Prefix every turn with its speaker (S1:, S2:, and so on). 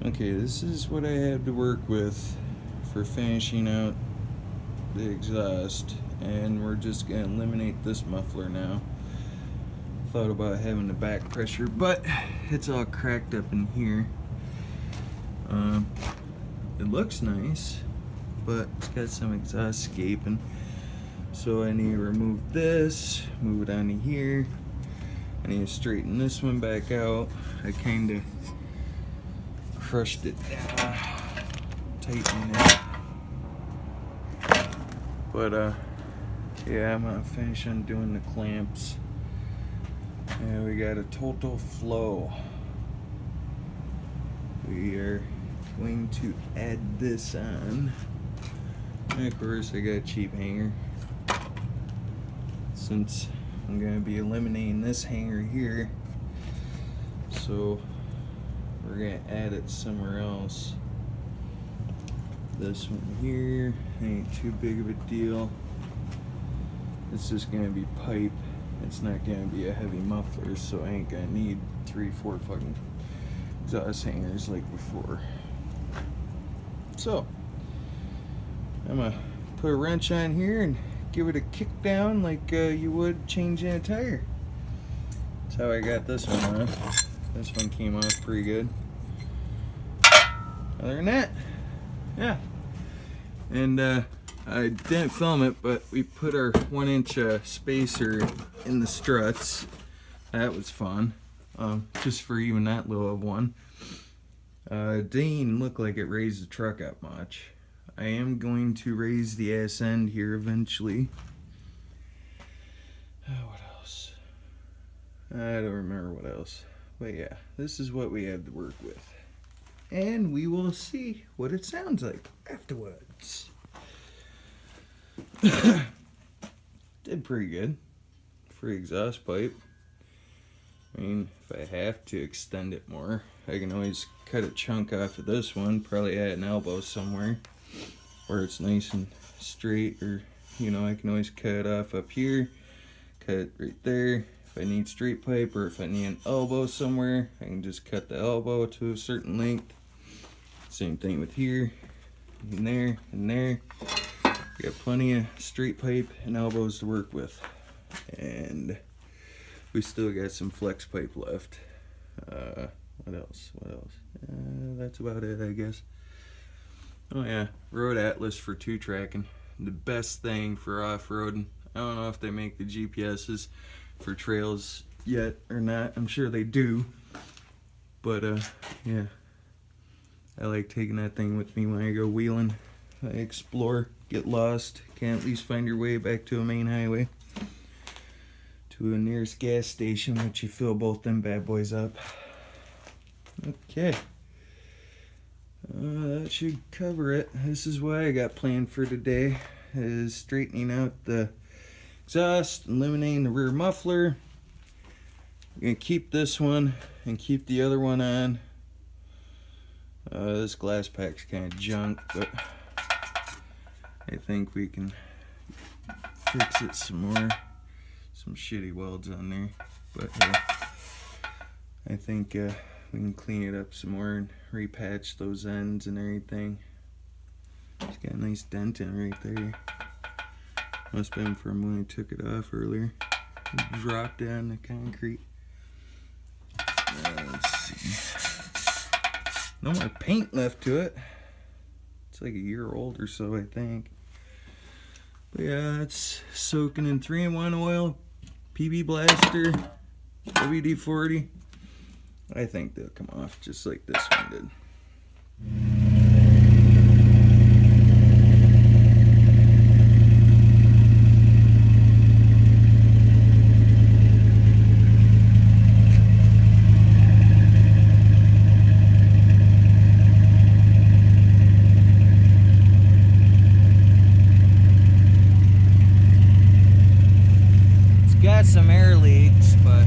S1: Okay, this is what I had to work with for finishing out the exhaust, and we're just gonna eliminate this muffler now. Thought about having the back pressure, but it's all cracked up in here. It looks nice, but it's got some exhaust escaping. So I need to remove this, move it onto here. I need to straighten this one back out. I kind of crushed it down, tightening it. But yeah, I'm gonna finish undoing the clamps. And we got a total flow. We are going to add this on. And of course I got a cheap hanger. Since I'm going to be eliminating this hanger here, so we're going to add it somewhere else. This one here ain't too big of a deal. It's just going to be pipe. It's not going to be a heavy muffler, so I ain't going to need 3-4 fucking exhaust hangers like before. So I'm going to put a wrench on here and give it a kick down like you would changing a tire. That's how I got this one off. This one came off pretty good. Other than that, yeah. And I didn't film it, but we put our 1-inch spacer in the struts. That was fun, just for even that low of one. It didn't look like it raised the truck up much. I am going to raise the ass end here eventually. What else? I don't remember what else. But yeah, this is what we had to work with. And we will see what it sounds like afterwards. Did pretty good for exhaust pipe. I mean, if I have to extend it more, I can always cut a chunk off of this one, probably at an elbow somewhere where it's nice and straight, or you know, I can always cut it off up here, cut it right there. If I need straight pipe, or if I need an elbow somewhere, I can just cut the elbow to a certain length. Same thing with here, and there, and there. We got plenty of straight pipe and elbows to work with, and we still got some flex pipe left. What else? That's about it, I guess. Oh yeah, Road Atlas for 2-tracking. The best thing for off-roading. I don't know if they make the GPSs for trails yet or not. I'm sure they do. But yeah, I like taking that thing with me when I go wheeling. I explore, get lost, can at least find your way back to a main highway, to a nearest gas station, which you fill both them bad boys up. Okay. That should cover it. This is what I got planned for today, is straightening out the exhaust, eliminating the rear muffler. I'm gonna keep this one and keep the other one on. This glass pack's kind of junk, but I think we can fix it some more. Some shitty welds on there, but I think we can clean it up some more and repatch those ends and everything. It's got a nice dent in it right there. Must have been from when I took it off earlier. It dropped down the concrete. Let's see. No more paint left to it. It's like a year old or so, I think. But yeah, it's soaking in 3-in-1 oil, PB Blaster, WD-40. I think they'll come off just like this one did. It's got some air leaks, but